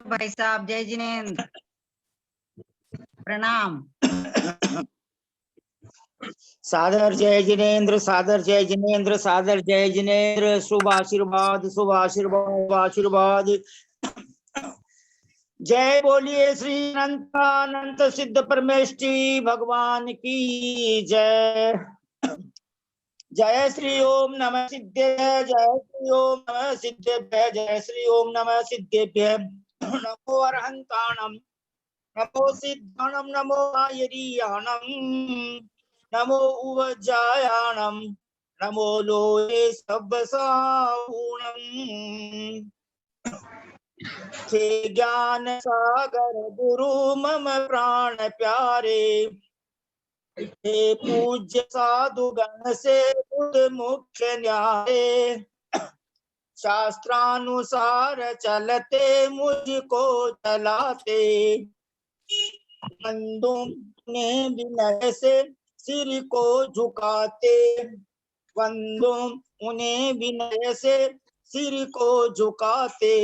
भाई साहब, जय जिनेन्द्र, प्रणाम। सादर जय जिनेन्द्र, सादर जय जिनेन्द्र, सादर जय जिनेन्द्र। शुभ आशीर्वाद, शुभ आशीर्वाद, आशीर्वाद। जय बोलिए श्री अनंत सिद्ध परमेष्टि भगवान की जय। जय श्री ओम नमः सिद्धेभ्य, जय श्री ओम नमः सिद्धेभ्य, जय श्री ओम नमः सिद्धेभ्य। नमो अरहंताणम, नमो सिद्धाणम, नमो आयरीयाणम, नमो उवज्जायाणम, नमो लोये सब्बसाहूणम। हे ज्ञान सागर गुरु मम प्राण प्यारे, हे पूज्य साधु गण से बुध मुख्य न्यारे, शास्त्रानुसार चलते मुझको चलाते, बंदों ने विनय से सिर को झुकाते, बंदों उन्हें विनय से सिर को झुकाते,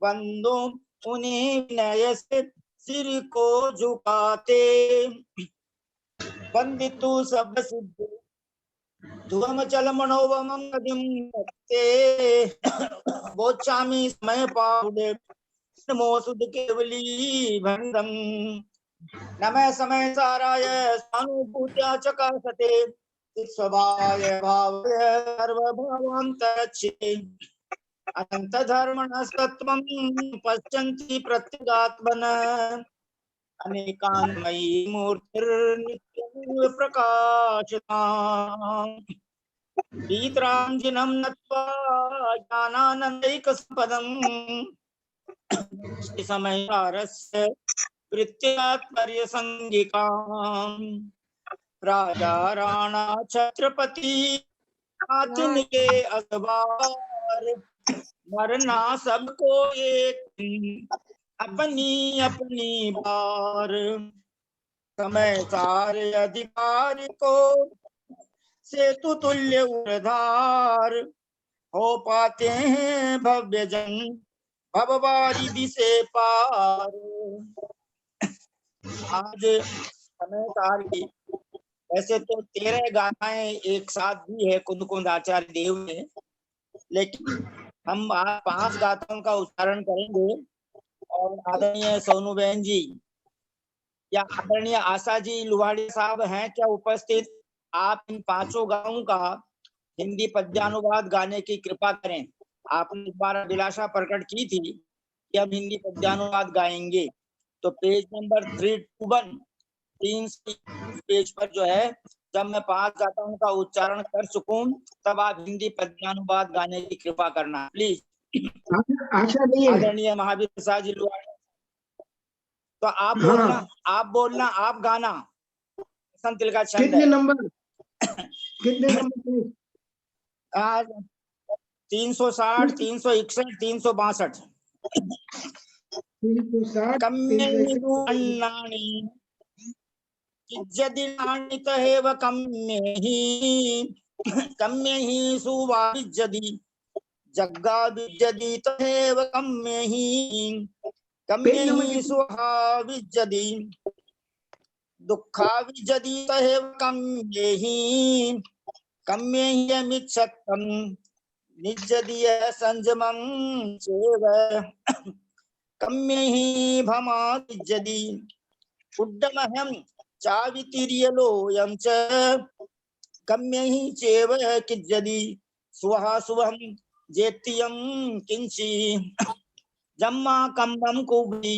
बंदों उन्हें विनय से सिर को झुकाते। वंदितु सब सिद्धि ध्रुवम चल मनोवमं नदीं ते, बोचामि समय पाउले नमो सुध केवली भंडम। नमः समय साराय सानुभूत्या चकासते, स्वभावाय भावाय सर्वभावान्तरक्षिते, अनंत धर्मणस्तत्वं पश्यन्ति प्रत्यगात्मनः, अनेकान्मयी मूर्तिर्नित्यमेव प्रकाशताम्। वीतराञ्जनं नत्वा ज्ञानानन्दैकसम्पदम्, श्रीसमयसारस्य प्रीत्यात्पर्यसंज्ञिकाम्। राजा राणा छत्रपति हाथिन के अखबार, मरना सबको एक अपनी अपनी बार। समय सारे अधिकार को सेतु तुल्य उधार, हो पाते हैं भव्य जन भववारिधि से पार। आज समय सार की वैसे तो 13 गाथाएं एक साथ भी है कुंद कुंद आचार्य देव ने, लेकिन हम आज 5 गाथाओं का उच्चारण करेंगे। और आदरणीय सोनू बहन जी या आदरणीय आशा जी लुहाड़ी साहब हैं क्या उपस्थित? आप इन 5 गाथाओं का हिंदी पद्यानुवाद गाने की कृपा करें। आपने इस बार अभिलाषा प्रकट की थी कि हम हिंदी पद्यानुवाद गाएंगे, तो पेज नंबर 321 पेज पर जो है, जब मैं 5 गाथाओं का उच्चारण कर सकूं तब आप हिंदी पद्यानुवाद गाने की कृपा करना प्लीज। आशा नहीं है। आदरणीय महावीर प्रसाद जी लुहाड़ी, तो आप बोलना, आप बोलना, आप गाना। संतिल का छंद कितने है। नंबर? कितने नंबर? 360, 361, 362। कम्मेहिनु अन्नानि किज्जदिनानितहेव कम्मेहि, कम्मेहि सुवाविज्जदि जग्गाविज्जदि तहेव कम्मेहि, कम्मेहि सुहाविज्जदि दुःखाविज्जदि तहेव कम्मेहि, कम्मेहि यमिच्छत्तं निज्जदीय संजमं चेव, कम्मेहि भमाविज्जदि उड्डमहं चावितिर्यलोऽयं च, कम्मेहि चेव किज्जदि स्वहा शुभं जेत्यं किंचि, जम्मा कम्मं कुबि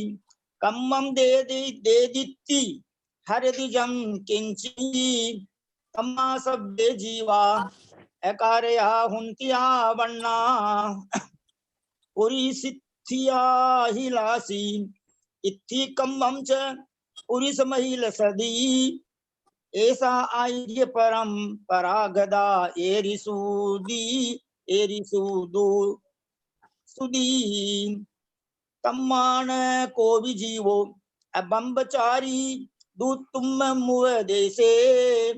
कम्मं देदित्ति हरदिजं किंचि, कम्मा सब्बे जीवा एकारया हुंतिया वन्ना, उरिसिथिया हिलासी इत्थि कम्मं च उरिसमहिलसदी, ऐसा आर्य परंपरा गदा एरिसूदी एरिसूदू सुदी, तम्मान को भी जीवो अबंबचारी दूतुम मुव देशे,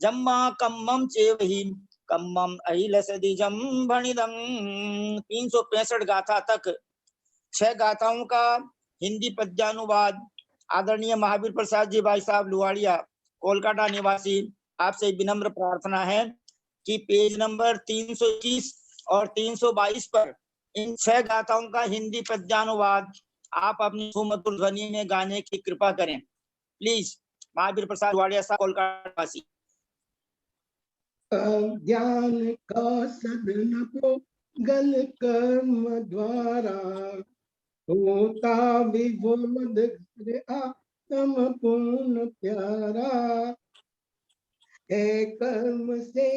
जम्मा कम्मम चेवहि कम्मम अहिलसदिजम भणिदम। 365 गाथा तक 6 गाथाओं का हिंदी पद्यानुवाद आदरणीय महावीर प्रसाद जी भाई साहब लुवाड़िया कोलकाता निवासी, आपसे विनम्र प्रार्थना है कि पेज नंबर 321 और 322 पर इन 6 गाथाओं का हिंदी पद्यानुवाद आप अपनी सुमधुर ध्वनि में गाने की कृपा करें। प्लीज, महावीर प्रसाद लुवाड़िया साहब कोलकाता निवासी। ज्ञान का सदन को गल कर्म द्वारा होता विबोध आत्म पूर्ण प्यारा। है कर्म से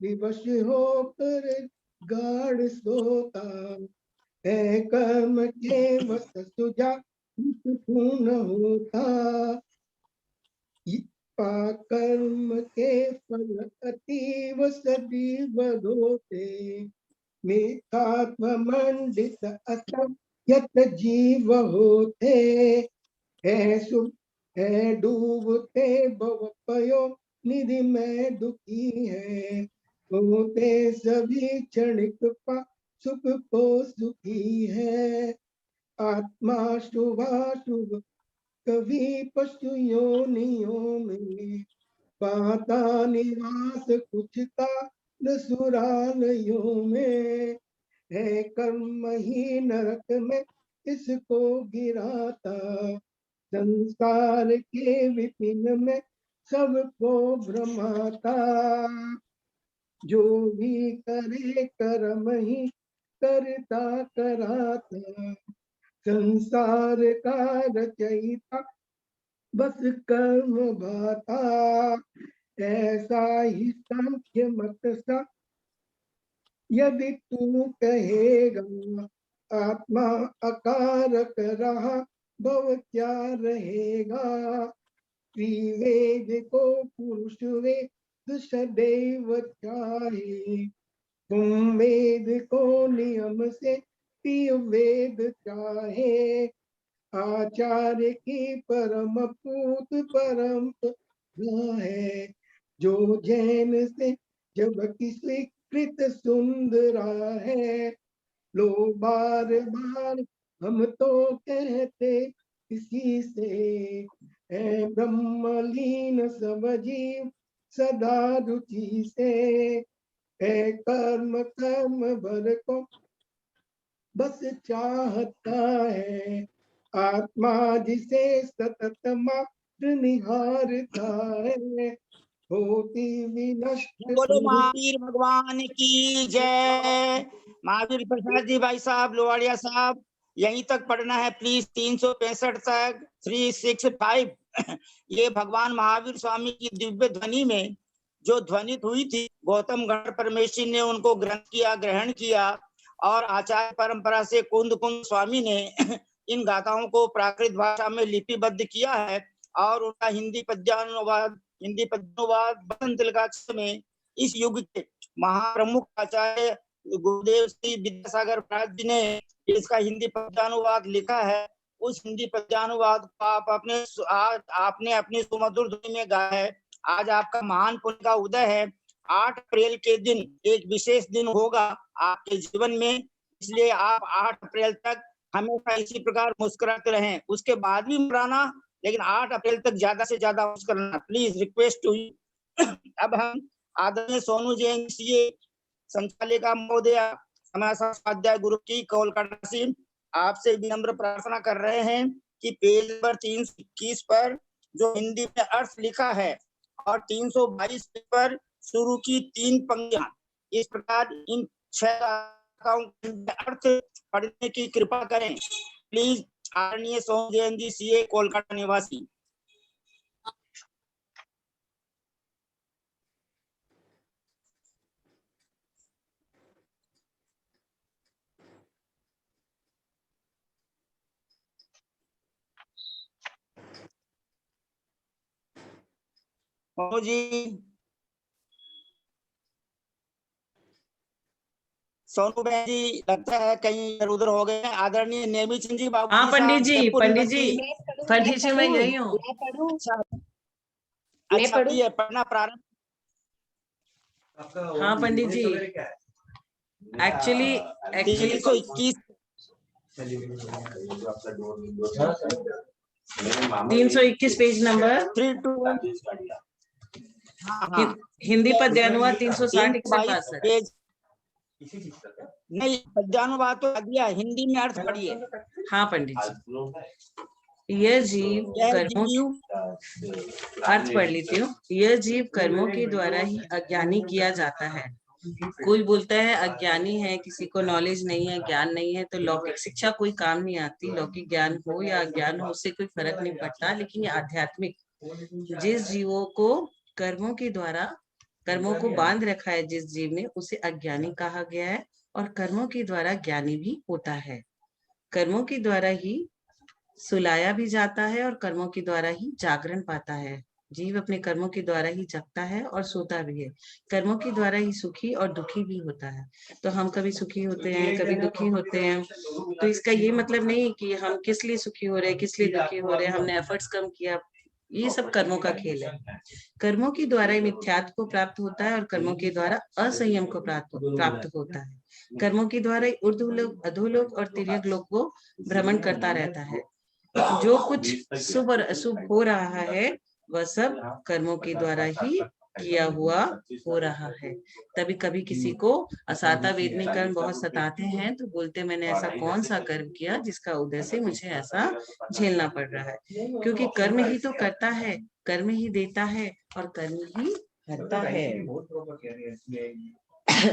विवश होकर गाढ़ सोता, है कर्म के वश सुजा पूर्ण होता। कर्म के फल अतीव सदीव होते, मिथ्यात्म मंडित असंयत जीव होते। है डूबते भव पयो निधि में दुखी है, होते सभी क्षणिक पा सुख को सुखी है। आत्मा शुभाशुभ कभी पशु योनियों में, पाता निवास कुछ का सुरालयों में। है कर्म ही नरक में इसको गिराता, संसार के विपिन में सबको भ्रमाता। जो भी करे कर्म ही करता कराता, संसार का रचयिता बस कर्म भाता। ऐसा ही सांख्य मत सा यदि तू कहेगा, आत्मा अकारक रहा भव क्या रहेगा। त्रिवेद को पुरुष वेद सदैव चाहे, तुम वेद को नियम से प्रिय वेद चाहे। आचार्य की परम पूत परम है, जो जैन से जब की स्वीकृत सुंदरा है। लो बार बार हम तो कहते इसी से, है ब्रह्मलीन सब जीव सदा रुचि से। है कर्म कर्म भर को बस चाहता है, आत्मा जिसे सतत मात्र निहारता है। होती विनष्ट बोलो महावीर भगवान की जय। महावीर प्रसाद जी भाई साहब लोवाड़िया साहब, यहीं तक पढ़ना है प्लीज, 365 तक 365। ये भगवान महावीर स्वामी की दिव्य ध्वनि में जो ध्वनित हुई थी, गौतम गण परमेश्वर ने उनको ग्रहण किया और आचार्य परंपरा से कुंद स्वामी ने इन गाथाओं को प्राकृत भाषा में लिपिबद्ध किया है और उनका हिंदी पद्यानुवाद बसंत लिखाक्षर में इस युग के महाप्रमुख आचार्य गुरुदेव श्री विद्यासागर महाराज जी ने इसका हिंदी पद्यानुवाद लिखा है। उस हिंदी पद्यानुवाद को आपने अपनी सुमधुर ध्वनि में गाया है। आज आपका महान पुण्य का उदय है। 8 अप्रैल के दिन एक विशेष दिन होगा आपके जीवन में, इसलिए आप 8 अप्रैल तक हमेशा इसी प्रकार मुस्कुराते रहें। उसके बाद भी मुस्कुराना, लेकिन 8 अप्रैल तक ज्यादा से ज्यादा मुस्कुराना, प्लीज रिक्वेस्ट टू यू। अब हम आदरणीय सोनू जैन सीए संचालिका महोदया समाज स्वाध्याय गुरु की कोलकाता से आपसे विनम्र प्रार्थना कर रहे हैं कि पेज नंबर 321 पर जो हिंदी में अर्थ लिखा है और 322 पर शुरू की 3 पंक्तियां, इस प्रकार इन 6 अर्थ पढ़ने की कृपा करें प्लीज। आदरणीय सोनू जैन जी सीए कोलकाता निवासी। सोनू जी, सोनू बहन जी लगता है कहीं इधर उधर हो गए। आदरणीय नेमी चंद जी बाबू। हाँ पंडित जी, पंडित जी मैं यही हूँ। अच्छा, ये पढ़ना प्रारंभ। हाँ पंडित जी, एक्चुअली 321 321 पेज नंबर 321। हाँ, हिंदी पद्यानुवाद 360 322 पेज। नहीं, पद्यानुवाद तो दिया, हिंदी में अर्थ पढ़िए। हाँ पंडित जी, यह जीव कर्मों अर्थ पढ़ लेती हूँ। यह जीव कर्मों के द्वारा ही अज्ञानी किया जाता है। कोई बोलता है अज्ञानी है, किसी को नॉलेज नहीं है, ज्ञान नहीं है, तो लौकिक शिक्षा कोई काम नहीं आती। लौकिक ज्ञान हो या अज्ञान हो, उससे कोई फर्क नहीं पड़ता। लेकिन ये आध्यात्मिक, जिस जीवों को कर्मों के द्वारा कर्मों को बांध रखा है, जिस जीव ने, उसे अज्ञानी कहा गया है। और कर्मों के द्वारा ज्ञानी भी होता है। कर्मों के द्वारा ही सुलाया भी जाता है और कर्मों के द्वारा ही जागरण पाता है। जीव अपने कर्मों के द्वारा ही जगता है और सोता भी है। कर्मों के द्वारा ही सुखी और दुखी भी होता है। तो हम कभी सुखी होते हैं, कभी दुखी होते हैं। तो इसका ये मतलब नहीं कि हम किस लिए सुखी हो रहे हैं, किस लिए दुखी हो रहे हैं, हमने एफर्ट्स कम किया। ये सब कर्मों का खेल है। कर्मों के द्वारा ही मिथ्यात्व को प्राप्त होता है और कर्मों के द्वारा असंयम को प्राप्त होता है। कर्मों के द्वारा ही ऊर्ध्वलोक, अधोलोक और तिर्यक लोक को भ्रमण करता रहता है। जो कुछ शुभ और अशुभ हो रहा है, वह सब कर्मों के द्वारा ही किया हुआ हो रहा है। तभी कभी किसी को असाता वेदनी कर्म बहुत सताते हैं, तो बोलते मैंने ऐसा कौन सा कर्म किया जिसका उदय से मुझे ऐसा झेलना पड़ रहा है। क्योंकि कर्म ही तो करता है, कर्म ही देता है और कर्म ही हरता है।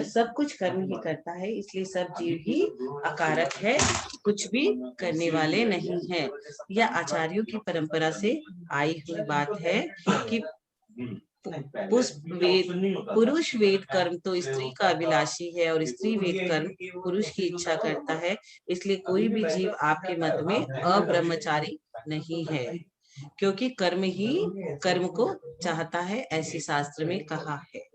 सब कुछ कर्म ही करता है, इसलिए सब जीव ही अकारक है, कुछ भी करने वाले नहीं है। यह आचार्यों की परंपरा से आई हुई बात है कि पुरुष वेद कर्म तो स्त्री का अभिलाषी है और स्त्री वेद कर्म पुरुष की इच्छा करता है। इसलिए कोई भी जीव आपके मत में अब्रह्मचारी नहीं है, क्योंकि कर्म ही कर्म को चाहता है, ऐसे शास्त्र में कहा है।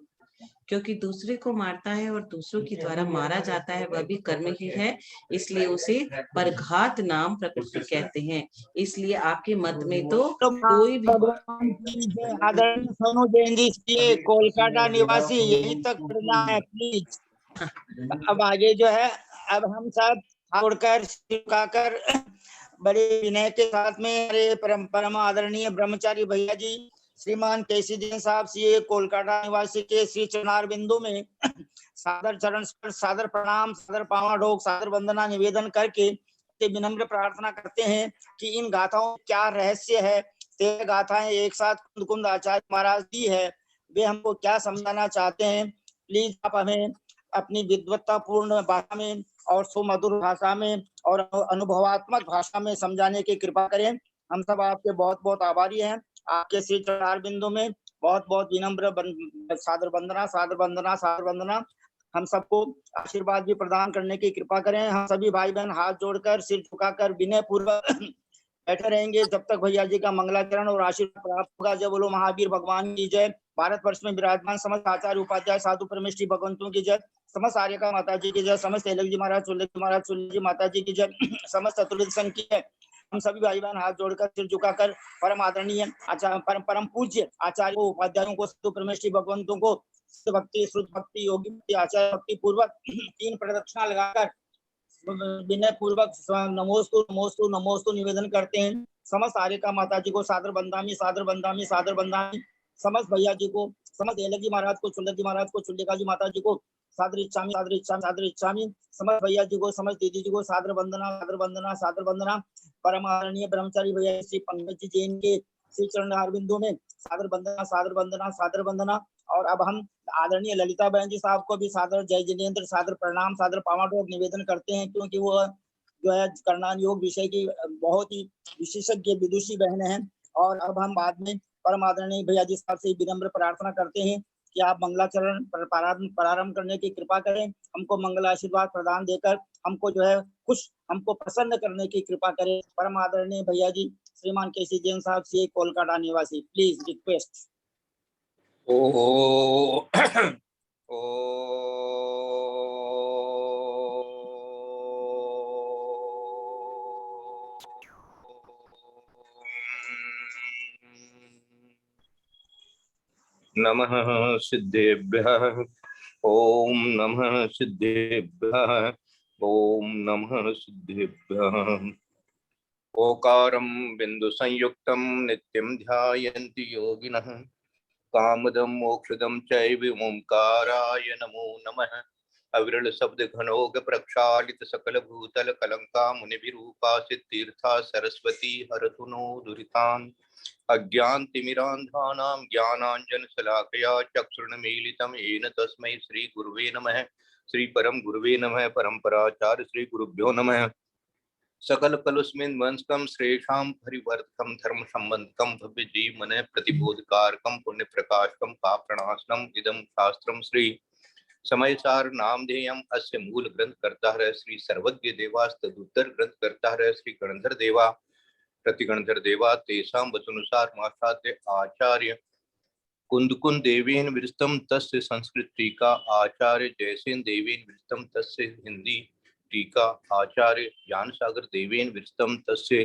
क्योंकि दूसरे को मारता है और दूसरों के द्वारा मारा जाता है, वह भी कर्म ही है। इसलिए उसे परघात नाम प्रकृति कहते हैं। इसलिए आपके मत में तो कोई भी आदरणीय सोनू जैन जी, कोलकाता निवासी, यहीं तक पढ़ना है प्लीज। अब आगे जो है, अब हम सब छोड़कर झुकाकर बड़े विनय के साथ में अरे परम आदरणीय ब्रह्मचारी भैया जी श्रीमान केसी जैन साहब सीए कोलकाता निवासी के श्री चरणार बिंदु में सादर चरण स्पर्श, सादर प्रणाम, सादर पावा ढोक, सादर वंदना निवेदन करके विनम्र प्रार्थना करते हैं कि इन गाथाओं क्या रहस्य है। 13 गाथाएं एक साथ कुंद आचार्य महाराज दी है, वे हमको क्या समझाना चाहते हैं। प्लीज आप हमें अपनी विद्वत्ता पूर्ण भाषा में और सुमधुर भाषा में और अनुभवात्मक भाषा में समझाने की कृपा करें। हम सब आपके बहुत बहुत आभारी हैं। आपके श्री चरणार बिंदु में बहुत बहुत विनम्र सादर वंदना, सादर वंदना, सादर वंदना। हम सबको आशीर्वाद भी प्रदान करने की कृपा करें। हम सभी भाई बहन हाथ जोड़कर सिर झुकाकर विनय पूर्वक बैठे रहेंगे जब तक भैया जी का मंगलाचरण और आशीर्वाद प्राप्त होगा। जय बोलो महावीर भगवान की जय। भारत वर्ष में विराजमान समस्त आचार्य उपाध्याय साधु परमेष्ठी भगवंतों की जय। समस्त आर्यका माता जी की जय। समस्त एलक जी महाराज, चुल्ले जी महाराज, चुल्ले जी माता जी की जय। समस्त चतुर्वेद संघ की जय। हम सभी भाई बहन हाथ जोड़कर सिर झुकाकर परम आदरणीय आचार्य परम पूज्य आचार्य उपाध्यायों को, साधु परमेष्ठी भगवंतों को भक्ति, शुद्ध भक्ति, योगी भक्ति, आचार्य भक्ति पूर्वक 3 प्रदक्षिणा लगाकर विनय पूर्वक नमोस्तु नमोस्तु नमोस्तु निवेदन करते हैं। समस्त आर्यका माता जी को सादर बंदामी, सादर बंदामी, सादर बंदामी। समस्त भैया जी को, समस्त एलक जी महाराज को, चुल्लक जी महाराज को, चुल्लिका जी माता जी को सादर इच्छामी, सादर इच्छामी, सादर इच्छामी। समस्त भैया जी को, समस्त दीदी जी को सादर वंदना, सादर वंदना, सादर वंदना। परम आदरणीय ब्रह्मचारी भैया श्री पंकज जी जैन के श्री चरण बिंदु में सादर वंदना, सादर वंदना, सादर वंदना। और अब हम आदरणीय ललिता बहन जी साहब को भी सादर जय जिनेन्द्र, सादर प्रणाम, सादर पावाडोक निवेदन करते हैं, क्योंकि वो जो है करणान योग विषय की बहुत ही विशेषज्ञ विदुषी बहन है। और अब हम बाद में परम आदरणीय भैया जी साहब से विनम्र प्रार्थना करते हैं कि आप मंगलाचरण प्रारंभ करने की कृपा करें, हमको मंगल आशीर्वाद प्रदान देकर हमको जो है खुश, हमको प्रसन्न करने की कृपा करें। परम आदरणीय भैया जी श्रीमान केसी जैन साहब से कोलकाता निवासी, प्लीज रिक्वेस्ट। ओ नमः सिद्धेभ्यः। ओम नमः सिद्धेभ्यः। ओम नमः सिद्धेभ्यः। ओकारं बिंदु संयुक्तं नित्यं ध्यायन्ति योगिनः। कामदं मोक्षदं चैव ओंकाराय नमो नमः। अविरल शब्द घनोग प्रक्षालित सकल भूतल कलंका मुनिभिरूपा सिद्धीर्था सरस्वती हरतु नो दुरितान्। अज्ञान तिमिरांधानां ज्ञानांजन शलाकया चक्षुर्मीलितं येन तस्मै श्री गुरुवे नमः। श्री परम गुरुवे नमः। परंपराचार्य श्री गुरुभ्यो नमः। सकल कलुस्मिन् वंशकं श्रेषां परिवर्तकं धर्म संबंधकं भव्य जीवन प्रतिबोधकारकं पुण्य प्रकाशकं पापनाशनम इदं शास्त्रम श्री समय सार नामधेयम अस्य मूल ग्रंथ करता है श्री सर्वज्ञ देवास्तदुत्तर ग्रंथ करता है श्री गणधर देवा प्रतिगणधर देवा तेषां वचनुसार मासाद्य आचार्य कुंदकुंद देवेन विरस्तम तस्य संस्कृत टीका आचार्य जयसेन देवेन विरस्तम तस्य हिंदी टीका आचार्य ज्ञान सागर देवेन विरस्तम तस्य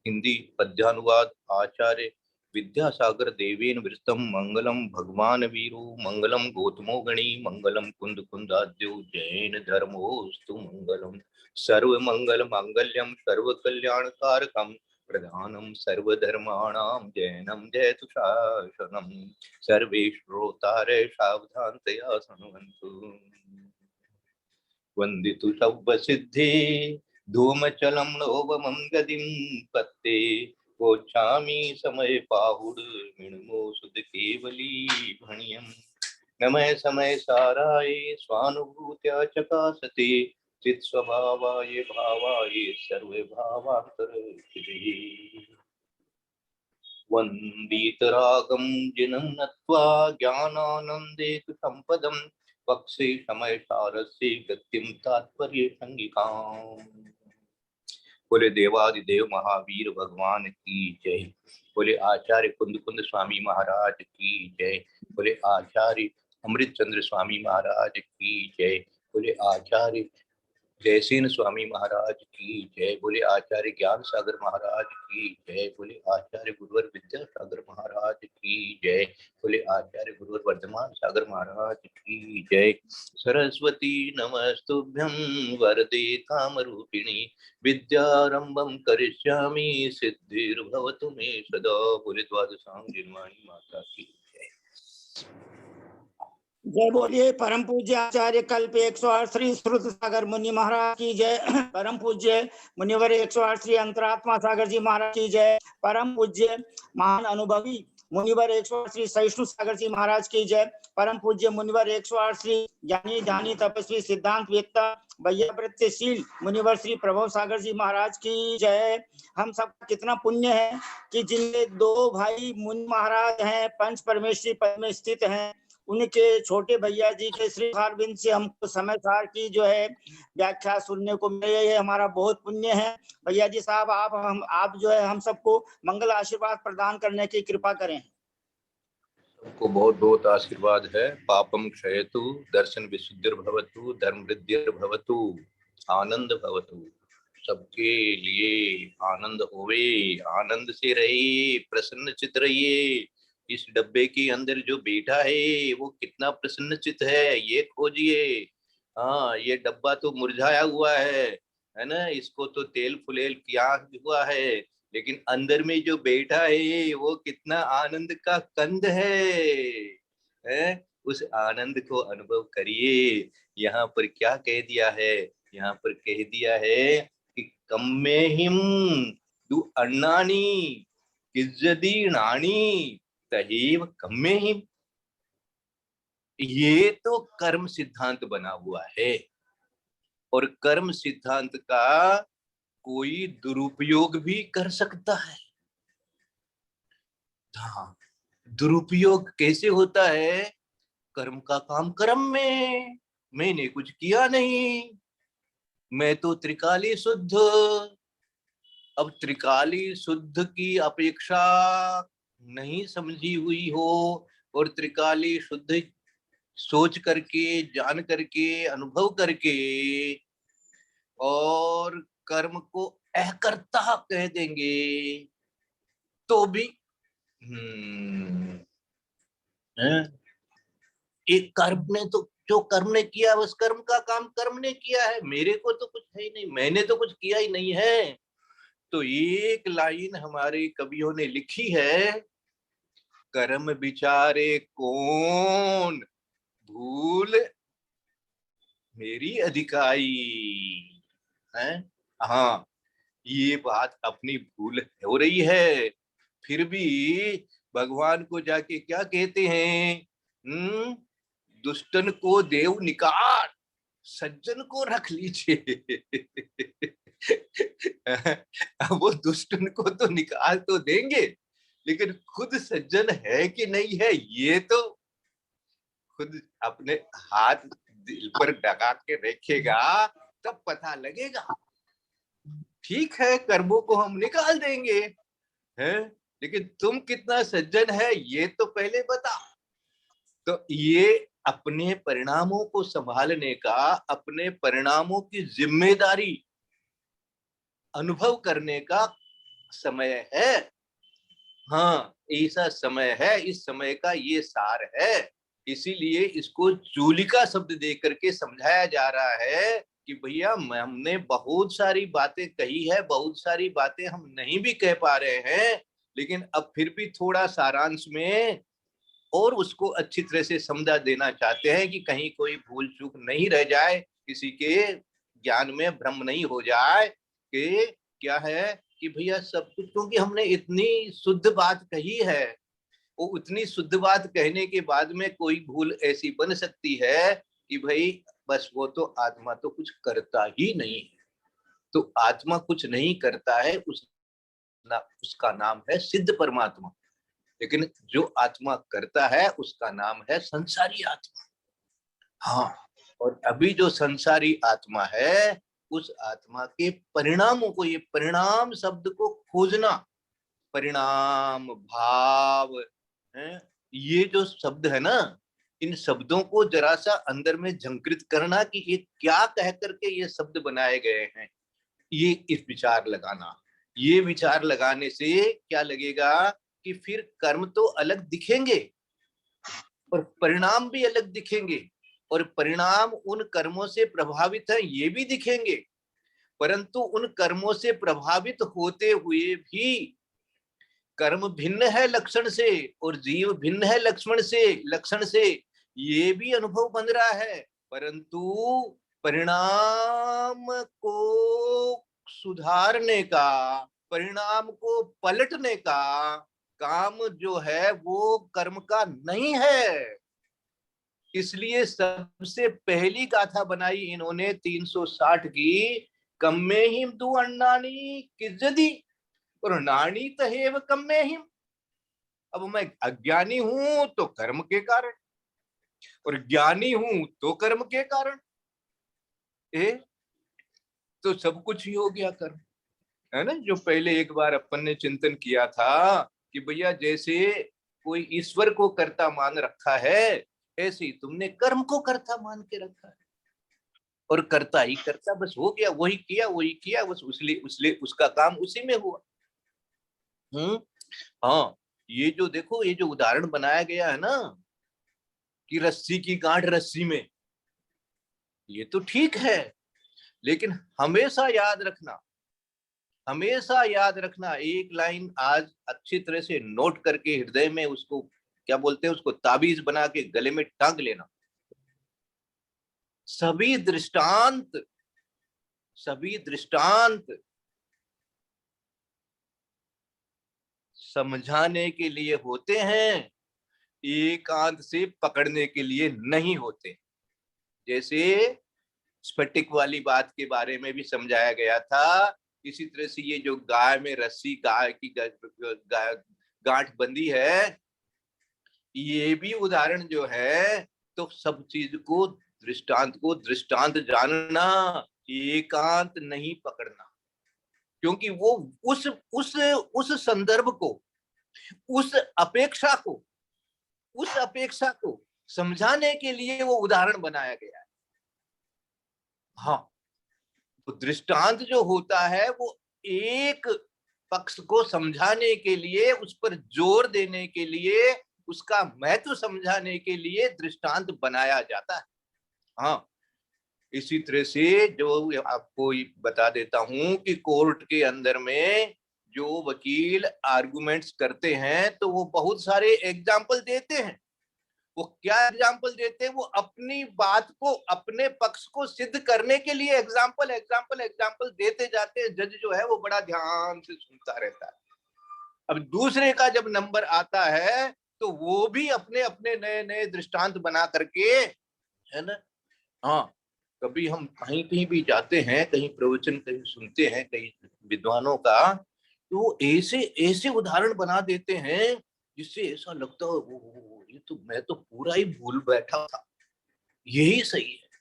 हिंदी पद्यानुवाद आचार्य विद्यासागर देवेन विरस्तम। मंगलम भगवान वीरो मंगलम गौतमो गणी मंगलम कुंद कुंदाद्यो जैन धर्मोस्तु मंगलम। सर्व मंगल मांगल्यम सर्व कल्याण कारकम प्रधानम सर्वधर्माणां जैनम जयतु शासनम। सर्वे श्रोतारे सावधानतया शृण्वन्तु। वन्दितु सव्वसिद्धे धूमचलं नोपमं गतिं पत्ते गोच्छामि समय पाहुड मिणमो सुध केवली भणियम्। नमः समय साराय स्वानुभूत्या चकासते चित स्वभावाय भावाय सर्वे भावान्तरचिते। वंदीतरागं जिनं नत्वा ज्ञानानंदेक संपदं पक्षे समय सारस्य गतिं तात्पर्य संगिकाम्। बोले देवादिदेव महावीर भगवान की जय। बोले आचार्य कुंद स्वामी महाराज की जय। बोले आचार्य अमृत चंद्र स्वामी महाराज की जय। बोले आचार्य जयसेन स्वामी महाराज की जय। बोले आचार्य ज्ञान सागर महाराज की जय। बोले आचार्य गुरुवर विद्यासागर महाराज की जय। बोले आचार्य गुरुवर वर्धमान सागर महाराज की जय। सरस्वती नमस्तुभ्यं वरदे कामरूपिणी विद्यारंभं करिष्यामि सिद्धिर्भवतु मे सदा। बोले द्वादशांग निर्माणी माता की जय। जय बोलिए परम पूज्य आचार्य कल्प 108 श्री श्रुत सागर मुनि महाराज की जय। परम पूज्य मुनिवर 108 श्री अंतरात्मा सागर जी महाराज की जय। परम पूज्य महान अनुभवी मुनिवर 108 श्री सहिष्णु सागर जी महाराज की जय। परम पूज्य मुनिवर 108 श्री ज्ञानी ध्यानी तपस्वी सिद्धांत वेत्ता वैयावृत्तिशील मुनिवर श्री प्रभव सागर जी महाराज की जय। हम सब कितना पुण्य है कि जिनके दो भाई मुनि महाराज हैं पंच परमेश्वरी पद में स्थित हैं, उनके छोटे भैया जी के श्री अरविंद से हमको समय सार की जो है व्याख्या सुनने को मिले, ये हमारा बहुत पुण्य है। भैया जी साहब आप जो है हम सबको मंगल आशीर्वाद प्रदान करने की कृपा करें। सबको बहुत बहुत आशीर्वाद है। पापम क्षयतु दर्शन विशुद्धिर्भवतु धर्म वृद्धिर्भवतु आनंद भवतु। सबके लिए आनंद होवे, आनंद से रहिए, प्रसन्न चित रहिए। इस डब्बे के अंदर जो बैठा है वो कितना प्रसन्न चित है ये खोजिए। हाँ, ये डब्बा तो मुरझाया हुआ है ना, इसको तो तेल फुलेल किया हुआ है, लेकिन अंदर में जो बैठा है वो कितना आनंद का कंद है? उस आनंद को अनुभव करिए। यहाँ पर क्या कह दिया है? यहाँ पर कह दिया है कि कम्मेहिम दु अन्नानी किज्जदी नानी तहेव कम्मेहिम। ये तो कर्म सिद्धांत बना हुआ है और कर्म सिद्धांत का कोई दुरुपयोग भी कर सकता है। हाँ, दुरुपयोग कैसे होता है? कर्म का काम कर्म में, मैंने कुछ किया नहीं, मैं तो त्रिकाली शुद्ध। अब त्रिकाली शुद्ध की अपेक्षा नहीं समझी हुई हो और त्रिकाली शुद्ध सोच करके जान करके अनुभव करके और कर्म को अकर्ता कह देंगे तो भी एक कर्म ने तो जो कर्म ने किया उस कर्म का काम कर्म ने किया है, मेरे को तो कुछ है ही नहीं, मैंने तो कुछ किया ही नहीं है। तो एक लाइन हमारे कवियों ने लिखी है, कर्म विचारे कौन भूल मेरी अधिकाई है। हाँ, ये बात अपनी भूल हो रही है, फिर भी भगवान को जाके क्या कहते हैं, दुष्टन को देव निकाल, सज्जन को रख लीजिए। वो दुष्टन को तो निकाल तो देंगे, लेकिन खुद सज्जन है कि नहीं है ये तो खुद अपने हाथ दिल पर डगा के रखेगा तब पता लगेगा। ठीक है, कर्मों को हम निकाल देंगे हैं, लेकिन तुम कितना सज्जन है ये तो पहले बता। तो ये अपने परिणामों को संभालने का, अपने परिणामों की जिम्मेदारी अनुभव करने का समय है। हाँ, ऐसा समय है, इस समय का ये सार है। इसीलिए इसको चूलिका शब्द दे करके समझाया जा रहा है कि भैया हमने बहुत सारी बातें कही है, बहुत सारी बातें हम नहीं भी कह पा रहे हैं, लेकिन अब फिर भी थोड़ा सारांश में और उसको अच्छी तरह से समझा देना चाहते हैं कि कहीं कोई भूल चूक नहीं रह जाए, किसी के ज्ञान में भ्रम नहीं हो जाए कि क्या है कि भैया सब कुछ, क्योंकि हमने इतनी शुद्ध बात कही है, वो उतनी शुद्ध बात कहने के बाद में कोई भूल ऐसी बन सकती है कि भाई बस वो तो आत्मा तो कुछ करता ही नहीं है। तो आत्मा कुछ नहीं करता है, उसका नाम है सिद्ध परमात्मा, लेकिन जो आत्मा करता है उसका नाम है संसारी आत्मा। हाँ, और अभी जो संसारी आत्मा है उस आत्मा के परिणामों को, ये परिणाम शब्द को खोजना, परिणाम भाव है, ये जो शब्द है ना, इन शब्दों को जरा सा अंदर में झंकृत करना कि ये क्या कह करके ये शब्द बनाए गए हैं, ये इस विचार लगाना। ये विचार लगाने से क्या लगेगा कि फिर कर्म तो अलग दिखेंगे और परिणाम भी अलग दिखेंगे, और परिणाम उन कर्मों से प्रभावित है ये भी दिखेंगे, परंतु उन कर्मों से प्रभावित होते हुए भी कर्म भिन्न है लक्षण से और जीव भिन्न है लक्षण से, ये भी अनुभव बन रहा है। परंतु परिणाम को सुधारने का, परिणाम को पलटने का काम जो है वो कर्म का नहीं है। इसलिए सबसे पहली गाथा बनाई इन्होंने 360 की, कम्मे हिम तू अन्नानी किज्जदी और नानी तहेव कम्मे हिम। अब मैं अज्ञानी हूं तो कर्म के कारण, और ज्ञानी हूं तो कर्म के कारण, तो सब कुछ ही हो गया कर्म, है ना। जो पहले एक बार अपन ने चिंतन किया था कि भैया जैसे कोई ईश्वर को कर्ता मान रखा है, ऐसे ही तुमने कर्म को कर्ता मान के रखा है, और करता ही करता बस हो गया, वही किया बस, उसलिए उसका काम उसी में हुआ। हाँ, ये जो देखो, ये जो उदाहरण बनाया गया है ना कि रस्सी की गांठ रस्सी में, ये तो ठीक है, लेकिन हमेशा याद रखना, एक लाइन आज अच्छी तरह से नोट करके हृदय में उसको क्या बोलते हैं, उसको ताबीज बना के गले में टांग लेना। सभी दृष्टांत समझाने के लिए होते हैं, एकांत से पकड़ने के लिए नहीं होते। जैसे स्फटिक वाली बात के बारे में भी समझाया गया था, इसी तरह से ये जो गाय में रस्सी, गाय की गांठ बंदी है, ये भी उदाहरण जो है, तो सब चीज को दृष्टांत जानना, एकांत नहीं पकड़ना, क्योंकि वो उस संदर्भ को, उस अपेक्षा को समझाने के लिए वो उदाहरण बनाया गया है। हाँ, तो दृष्टांत जो होता है वो एक पक्ष को समझाने के लिए, उस पर जोर देने के लिए, उसका महत्व समझाने के लिए दृष्टांत बनाया जाता है। हाँ, इसी तरह से जो आपको बता देता हूं कि कोर्ट के अंदर में जो वकील आर्गुमेंट्स करते हैं तो वो बहुत सारे एग्जाम्पल देते हैं। वो क्या एग्जाम्पल देते हैं? वो अपनी बात को, अपने पक्ष को सिद्ध करने के लिए एग्जाम्पल एग्जाम्पल एग्जाम्पल देते जाते हैं। जज जो है वो बड़ा ध्यान से सुनता रहता है। अब दूसरे का जब नंबर आता है तो वो भी अपने अपने नए नए दृष्टांत बना करके, है ना। हाँ, कभी हम कहीं कहीं भी जाते हैं, कहीं प्रवचन कहीं सुनते हैं कहीं विद्वानों का, तो ऐसे ऐसे उदाहरण बना देते हैं जिससे ऐसा लगता है ये तो मैं तो पूरा ही भूल बैठा था, यही सही है।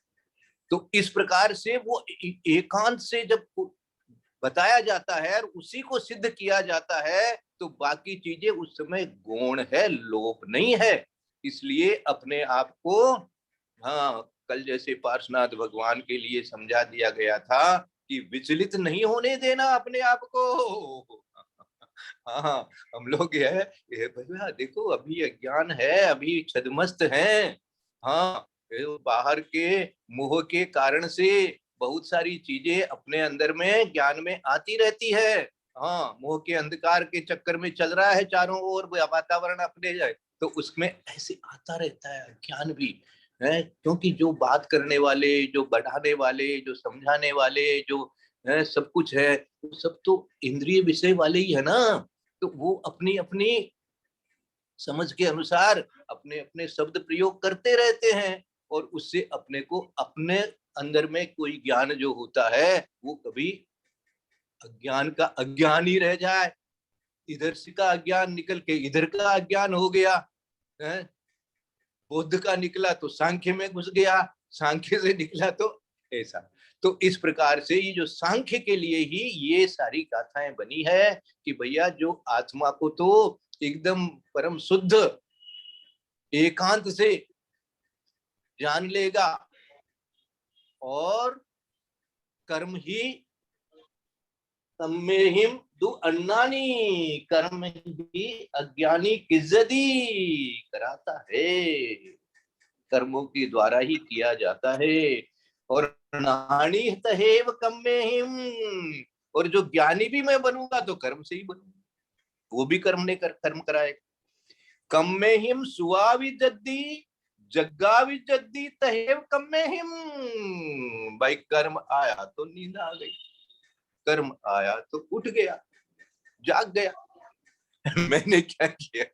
तो इस प्रकार से वो एकांत से जब बताया जाता है और उसी को सिद्ध किया जाता है तो बाकी चीजें उस समय गौण है, लोप नहीं है। इसलिए अपने आप को, हाँ, कल जैसे पार्श्वनाथ भगवान के लिए समझा दिया गया था कि विचलित नहीं होने देना अपने आप को। हाँ, हम लोग ये भैया देखो अभी अज्ञान है, अभी छदमस्त हैं। हाँ, बाहर के मोह के कारण से बहुत सारी चीजें अपने अंदर में ज्ञान में आती रहती है। हाँ, मोह के अंधकार के चक्कर में चल रहा है चारों ओर वातावरण अपने जाए, तो उसमें ऐसे आता रहता है ज्ञान भी है। क्योंकि जो बात करने वाले, जो बढ़ाने वाले, जो समझाने वाले, जो है सब कुछ है, वो सब तो इंद्रिय विषय वाले ही है ना। तो वो अपनी अपनी समझ के अनुसार अपने अपने शब्द प्रयोग करते रहते हैं और उससे अपने को, अपने अंदर में कोई ज्ञान जो होता है वो कभी अज्ञान का अज्ञान ही रह जाए। इधर से का अज्ञान निकल के इधर का अज्ञान हो गया है। बौद्ध का निकला तो सांख्य में घुस गया, सांख्य से निकला तो ऐसा। तो इस प्रकार से ये जो सांख्य के लिए ही ये सारी गाथाएं बनी है कि भैया जो आत्मा को तो एकदम परम शुद्ध एकांत से जान लेगा और कर्म ही सम्मेहिम दु अन्नानी, कर्म ही अज्ञानी किज्जदी कराता है, कर्मों के द्वारा ही किया जाता है। और नानी तहेव कम्मेहिम, और जो ज्ञानी भी मैं बनूंगा तो कर्म से ही बनूंगा, वो भी कर्म ने कर्म कराएगा। कम्मेहिम सुवाविजद्दी जग्गाविजद्दी तहेव कम्मेहिम, भाई कर्म आया तो नींद आ गई, कर्म आया तो उठ गया, जाग गया। मैंने क्या किया?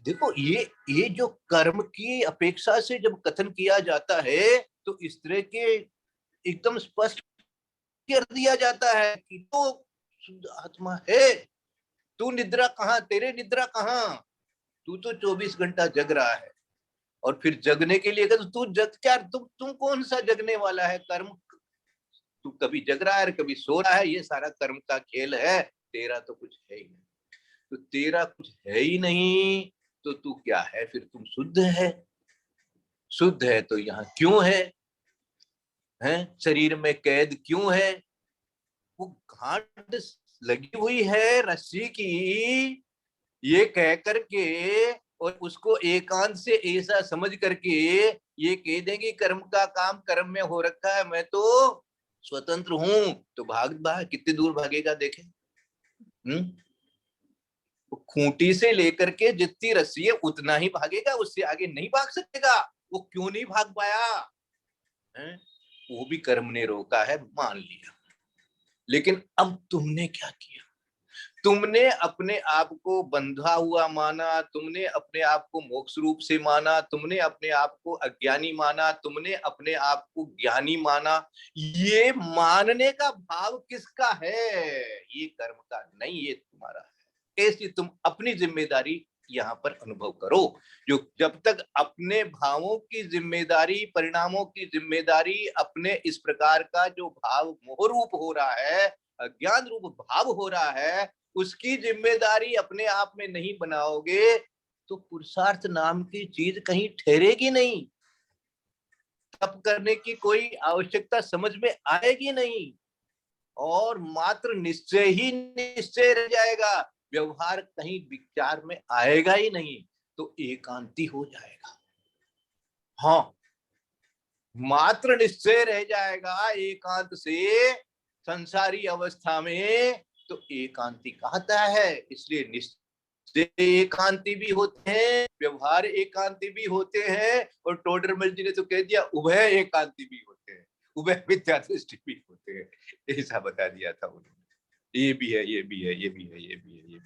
देखो ये जो कर्म की अपेक्षा से जब कथन किया जाता है तो इस तरह के एकदम स्पष्ट कर दिया जाता है कि तो शुद्ध आत्मा है, तू निद्रा कहाँ, तेरे निद्रा कहाँ, तू तो 24 घंटा जग रहा है। और फिर जगने के लिए तो तू जग क्या, तुम कौन सा जगने वाला है? कर्म, तू कभी जग रहा है कभी सो रहा है, ये सारा कर्म का खेल है। तेरा तो कुछ है ही नहीं। तो तेरा कुछ है ही नहीं तो तू क्या है फिर? तुम शुद्ध है। शुद्ध है तो यहाँ क्यों है? हैं, शरीर में कैद क्यों है? वो गांठ लगी हुई है रस्सी की, ये कह करके और उसको एकांत से ऐसा समझ करके ये कह देंगे कर्म का काम कर्म में हो रखा है, मैं तो स्वतंत्र हूं, तो भाग कितनी दूर भागेगा देखे। खूंटी से लेकर के जितनी रस्सी है उतना ही भागेगा, उससे आगे नहीं भाग सकेगा। वो क्यों नहीं भाग पाया है? वो भी कर्म ने रोका है, मान लिया। लेकिन अब तुमने क्या किया? तुमने अपने आप को बंधा हुआ माना, तुमने अपने आप को मोक्ष रूप से माना, तुमने अपने आप को अज्ञानी माना, तुमने अपने आप को ज्ञानी माना। ये मानने का भाव किसका है? ये कर्म का नहीं, ये तुम्हारा है। ऐसी तुम अपनी जिम्मेदारी यहाँ पर अनुभव करो। जो जब तक अपने भावों की जिम्मेदारी, परिणामों की जिम्मेदारी, अपने इस प्रकार का जो भाव मोह रूप हो रहा है, अज्ञान रूप भाव हो रहा है, उसकी जिम्मेदारी अपने आप में नहीं बनाओगे तो पुरुषार्थ नाम की चीज कहीं ठहरेगी नहीं। तप करने की कोई आवश्यकता समझ में आएगी नहीं और मात्र निश्चय ही निश्चय रह जाएगा, व्यवहार कहीं विचार में आएगा ही नहीं, तो एकांती हो जाएगा। हाँ, मात्र निश्चय रह जाएगा एकांत से संसारी अवस्था में, तो एकांती कहता है। इसलिए निश्चय एकांती भी होते हैं, व्यवहार एकांती भी होते हैं, और टोडरमल जी ने तो कह दिया उभय एकांती भी होते हैं, उभय मिथ्या दृष्टि भी होते हैं, ऐसा बता दिया था उन्होंने। ये भी है, ये भी है, ये भी है, ये भी है, ये भी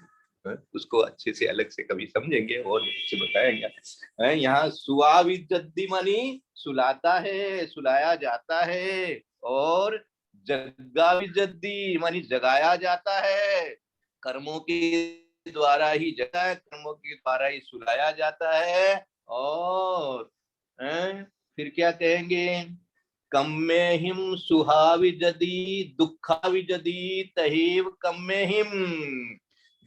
है। उसको अच्छे से अलग से कभी समझेंगे और अच्छे बताएंगे। यहाँ सुआविजद्दी मानी सुलाता है, सुलाया जाता है, और जग्गाविजद्दी मानी जगाया जाता है। कर्मों के द्वारा ही जगा है, कर्मों के द्वारा ही सुलाया जाता है। और फिर क्या कहेंगे, कम्मेहिम सुहाविजदी दुखाविजदी तहेव कम्मेहिम।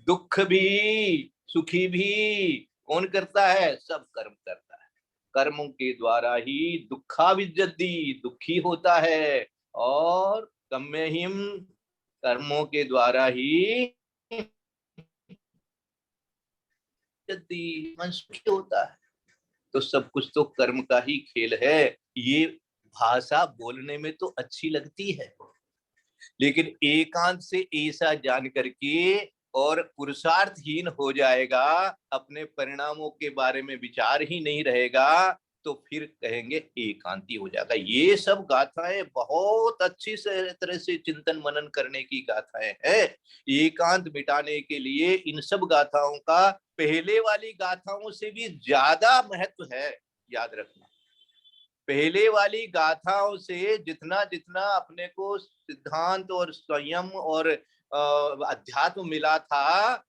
दुख भी सुखी भी कौन करता है, सब कर्म करता है। कर्मों के द्वारा ही दुखाविजदी दुखी होता है, और कम्मेहिम कर्मों के द्वारा ही मन सुखी होता है। तो सब कुछ तो कर्म का ही खेल है। ये भाषा बोलने में तो अच्छी लगती है, लेकिन एकांत से ऐसा जान करके और पुरुषार्थहीन हो जाएगा, अपने परिणामों के बारे में विचार ही नहीं रहेगा, तो फिर कहेंगे एकांती हो जाएगा। ये सब गाथाएं बहुत अच्छी तरह से चिंतन मनन करने की गाथाएं हैं। एकांत मिटाने के लिए इन सब गाथाओं का पहले वाली गाथाओं से भी ज्यादा महत्व है, याद रखना। पहले वाली गाथाओं से जितना जितना अपने को सिद्धांत और संयम और अध्यात्म मिला था,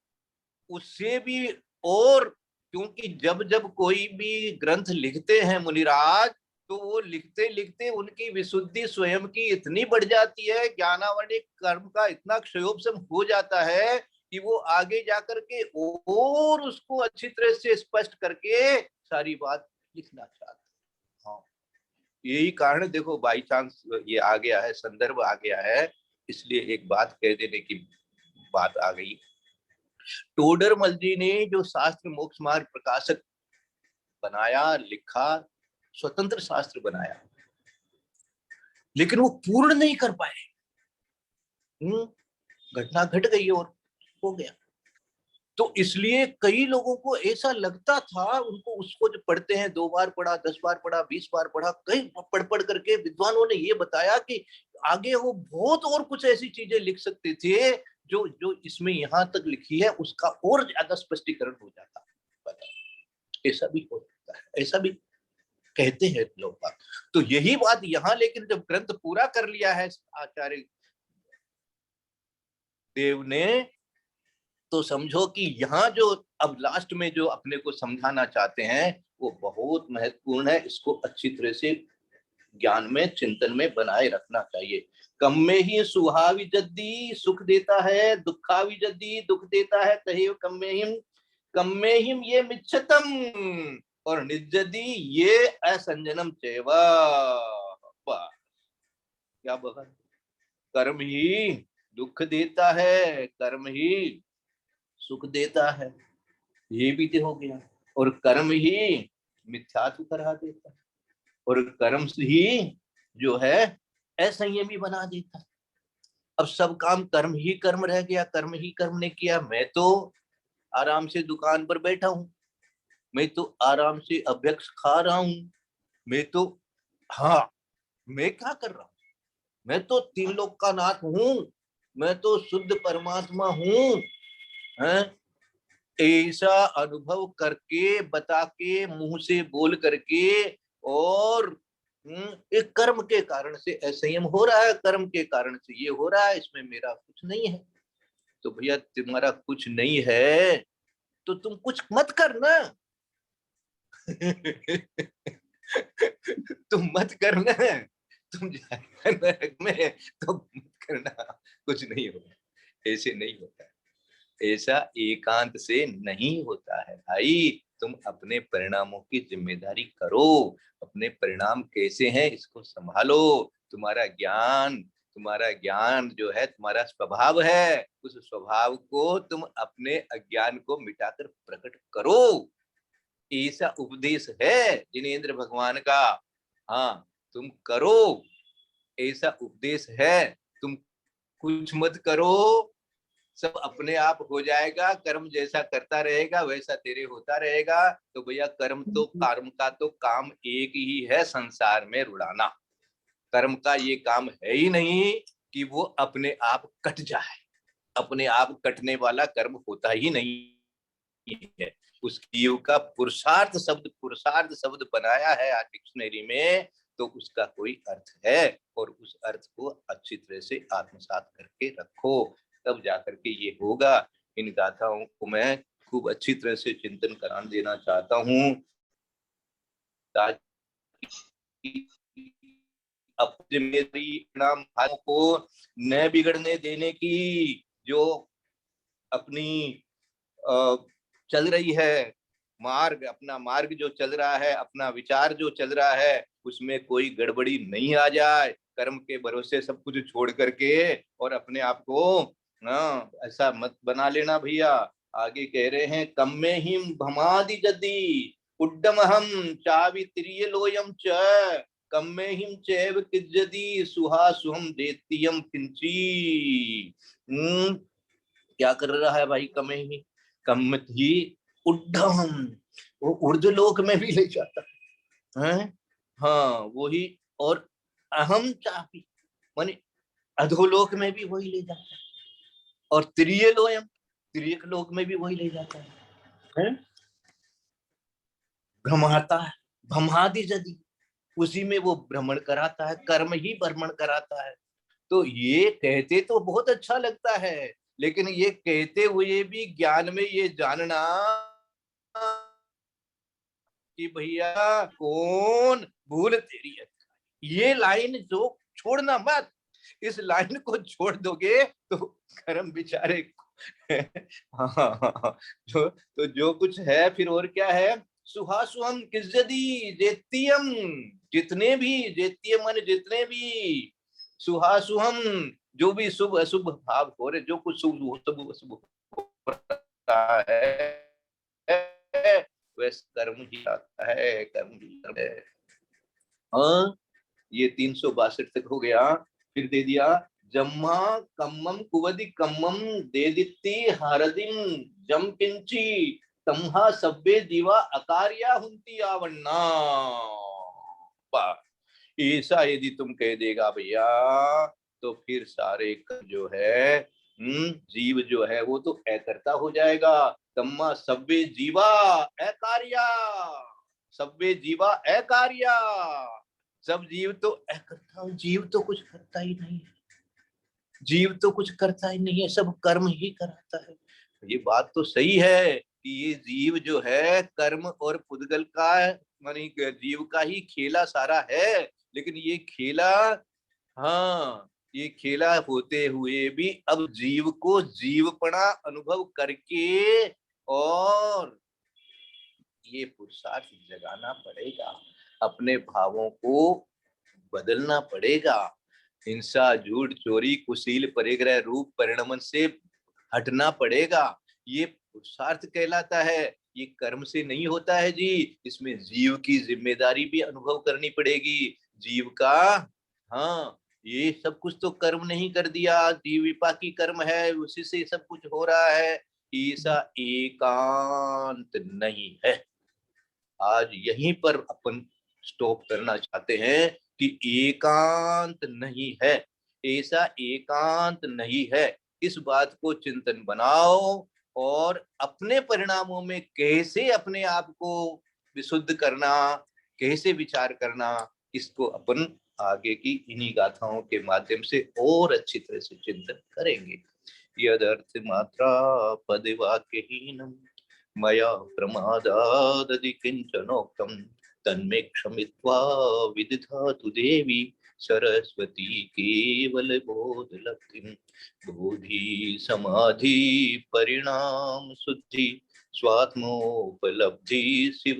उससे भी और, क्योंकि जब जब कोई भी ग्रंथ लिखते हैं मुनिराज, तो वो लिखते लिखते उनकी विशुद्धि स्वयं की इतनी बढ़ जाती है, ज्ञानावनिक कर्म का इतना क्षयोपशम हो जाता है कि वो आगे जाकर के और उसको अच्छी तरह से स्पष्ट करके सारी बात लिखना चाहते हैं। हाँ, यही कारण देखो, बाई चांस ये आ गया है, संदर्भ आ गया है, इसलिए एक बात कह देने की बात आ गई। टोडरमल जी ने जो शास्त्र मोक्ष मार्ग प्रकाशक बनाया, लिखा, स्वतंत्र शास्त्र बनाया, लेकिन वो पूर्ण नहीं कर पाए। घटना घट गई और हो गया। तो इसलिए कई लोगों को ऐसा लगता था, उनको उसको जो पढ़ते हैं, 2 बार पढ़ा, 10 बार पढ़ा, 20 बार पढ़ा, कई पढ़ करके विद्वानों ने ये बताया कि आगे वो बहुत और कुछ ऐसी चीजें लिख सकते थे जो जो इसमें यहाँ तक लिखी है उसका और ज्यादा स्पष्टीकरण हो जाता। ऐसा भी हो सकता है, ऐसा भी कहते हैं लोग। तो यही बात यहाँ, लेकिन जब ग्रंथ पूरा कर लिया है आचार्य देव ने, तो समझो कि यहाँ जो अब लास्ट में जो अपने को समझाना चाहते हैं वो बहुत महत्वपूर्ण है। इसको अच्छी तरह से ज्ञान में, चिंतन में बनाए रखना चाहिए। कम में ही सुहावी जद्दी सुख देता है, दुखावी जद्दी दुख देता है, तहे कम में हिम ये मिच्छतम, और निजदी ये असंजनम चैवा। क्या बगा, कर्म ही दुख देता है, कर्म ही सुख देता है, ये भी तो हो गया। और कर्म ही मिथ्यात्व करा देता है, और कर्म ही जो है असंयमी बना देता है। अब सब काम कर्म ही कर्म रह गया, कर्म ही कर्म ने किया। मैं तो आराम से दुकान पर बैठा हूं, मैं तो आराम से अभ्यक्ष खा रहा हूं, मैं तो, हाँ, मैं क्या कर रहा हूं, मैं तो 3 लोक का नाथ हूं, मैं तो शुद्ध परमात्मा हूं, ऐसा अनुभव करके, बता के, मुंह से बोल करके, और एक कर्म के कारण से असंयम हो रहा है, कर्म के कारण से ये हो रहा है, इसमें मेरा कुछ नहीं है। तो भैया तुम्हारा कुछ नहीं है तो तुम कुछ मत करना। तुम मत करना, तुम जाएगा नरक में तो मत करना, कुछ नहीं होगा। ऐसे नहीं होता, ऐसा एकांत से नहीं होता है भाई। तुम अपने परिणामों की जिम्मेदारी करो, अपने परिणाम कैसे हैं इसको संभालो। तुम्हारा ज्ञान जो है तुम्हारा स्वभाव है, उस स्वभाव को तुम अपने अज्ञान को मिटाकर प्रकट करो। ऐसा उपदेश है जिनेंद्र भगवान का। हाँ, तुम करो, ऐसा उपदेश है। तुम कुछ मत करो, सब अपने आप हो जाएगा। कर्म जैसा करता रहेगा वैसा तेरे होता रहेगा। तो भैया कर्म का तो काम एक ही है, संसार में रुलाना। कर्म का ये काम है ही नहीं कि वो अपने आप कट जाए। अपने आप कटने वाला कर्म होता ही नहीं है। उस जीव का पुरुषार्थ शब्द बनाया है डिक्शनरी में, तो उसका कोई अर्थ है, और उस अर्थ को अच्छी तरह से आत्मसात करके रखो, तब जाकर के ये होगा। इन गाथाओं को मैं खूब अच्छी तरह से चिंतन करा देना चाहता हूँ, ताकि अपने परिणाम को न बिगड़ने देने की जो अपनी चल रही है अपना मार्ग जो चल रहा है, अपना विचार जो चल रहा है, उसमें कोई गड़बड़ी नहीं आ जाए। कर्म के भरोसे सब कुछ छोड़ करके और अपने आप को ऐसा मत बना लेना भैया। आगे कह रहे हैं, कम में ही भमादि जदी उड्डम हम चावित्रिय लोयम च कम में हिम चैव किज्जदी सुहा सुहम देतियम किंची। क्या कर रहा है भाई? कम ही उड्डम, वो ऊर्ध्वलोक में भी ले जाता है। हाँ वही। और अहम चापी माने अधोलोक में भी वही ले जाता है, और त्रियक लोक में भी वही ले जाता है। भ्रमाता है, भ्रमादि जदि, उसी में वो भ्रमण कराता है, कर्म ही भ्रमण कराता है। तो ये कहते तो बहुत अच्छा लगता है, लेकिन ये कहते हुए भी ज्ञान में ये जानना कि भैया कौन भूल तेरी है, ये लाइन जो छोड़ना मत। इस लाइन को छोड़ दोगे तो कर्म बेचारे हाँ, जो कुछ है फिर और क्या है, सुहासुहम किज्जदी जेतियम, जितने भी जेतियम माने जितने भी, सुहासुहम जो भी शुभ अशुभ भाव हो रहे, जो कुछ शुभ अशुभ हो रहा है वैसे कर्म ही आता है, कर्म ही है। हाँ, ये 362 तक हो गया। फिर दे दिया, जम्मा कम्मम कुवदि कम्मम दे दित्ती हरदिम जम किंची तम्हा सब्बे जीवा अकार्या हुंती आवन्ना। ऐसा यदि तुम कह देगा भैया, तो फिर सारे जो है जीव जो है वो तो अकर्ता हो जाएगा। तम्मा सब्बे जीवा अकार्या, सब्बे जीवा अकार्या, सब जीव तो अकर्ता, जीव तो कुछ करता ही नहीं है, जीव तो कुछ करता ही नहीं है, सब कर्म ही कराता है। ये बात तो सही है कि ये जीव जो है कर्म और पुद्गल का मानी जीव का ही खेला सारा है, लेकिन ये खेला, हाँ ये खेला होते हुए भी अब जीव को जीवपना अनुभव करके और ये पुरुषार्थ जगाना पड़ेगा, अपने भावों को बदलना पड़ेगा। हिंसा झूठ चोरी कुशील परिग्रह रूप परिणमन से हटना पड़ेगा। ये पुरुषार्थ कहलाता है, ये कर्म से नहीं होता है जी। इसमें जीव की जिम्मेदारी भी अनुभव करनी पड़ेगी, जीव का। हाँ, ये सब कुछ तो कर्म नहीं कर दिया, जीव विपाकी कर्म है, उसी से सब कुछ हो रहा है, ऐसा एकांत नहीं है। आज यहीं पर अपन स्टॉप करना चाहते हैं कि एकांत नहीं है, ऐसा एकांत नहीं है। इस बात को चिंतन बनाओ, और अपने परिणामों में कैसे अपने आप को विशुद्ध करना, कैसे विचार करना, इसको अपन आगे की इन्हीं गाथाओं के माध्यम से और अच्छी तरह से चिंतन करेंगे। यदर्थ मात्रा पदवाक्यहीनम मया प्रमादादि किंचनोक्तम तन्मे क्षमित्वा विदधातु देवी सरस्वती केवल बोध लब्धिं। बोधि समाधि परिणाम शुद्धि स्वात्मोपलब्धि शिव